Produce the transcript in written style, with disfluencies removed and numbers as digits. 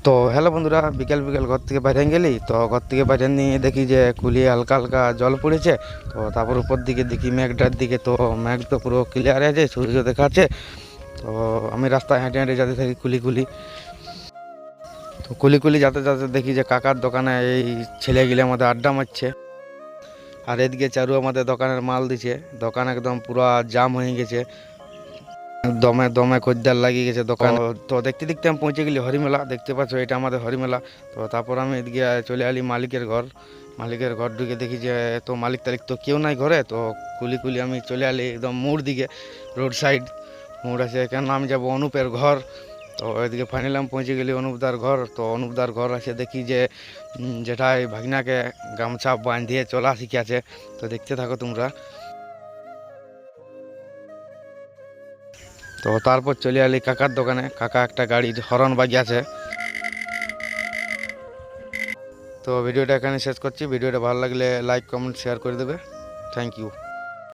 তো হ্যালো বন্ধুরা, বিকেল বিকেল ঘর থেকে বাইরে গেলি তো ঘর থেকে বাইরে নিয়ে দেখি যে কুলি হালকা হালকা জল পড়েছে। তো তারপর উপর দিকে দেখি মেঘটার দিকে, তো মেঘ তো পুরো ক্লিয়ার আছে, সূর্য দেখা আছে। তো আমি রাস্তায় হেঁটে হেঁটে যেতে থাকি কুলি কুলি। তো কুলি কুলি যাতে যাতে দেখি যে কাকার দোকানে এই ছেলেগুলি আমাদের আড্ডা মারছে, আর এদিকে চারু আমাদের দোকানের মাল দিছে। দোকান একদম পুরো জাম হয়ে গেছে, দমে দমে খদ্দের লাগিয়ে গেছে দোকানে। তো দেখতে দেখতে আমি পৌঁছে গেলি হরিমেলা, দেখতে পাচ্ছ এটা আমাদের হরিমেলা। তো তারপর আমি এদিকে চলে আলি মালিকের ঘর। মালিকের ঘর ঢুকে দেখি যে তো মালিক তালিক তো কেউ নাই ঘরে। তো কুলি কুলি আমি চলে আলি একদম মোড় দিকে, রোড সাইড মোড় আছে, কেন আমি যাবো অনুপের ঘর। তো ওইদিকে ফাইনালি আমি পৌঁছে গেলি অনুপদার ঘর। তো অনুপদার ঘর আছে দেখি যে যেটাই ভাগনাকে গামছা বাঁধিয়ে চলা শিখেছে। তো দেখতে থাকো তোমরা। তো তারপর চলে আলি কাকার দোকানে, কাকা একটা গাড়ির হরন বাজিয়েছে। তো ভিডিওটা এখানে শেষ করছি। ভিডিওটা ভালো লাগলে লাইক কমেন্ট শেয়ার করে দেবে। Thank you.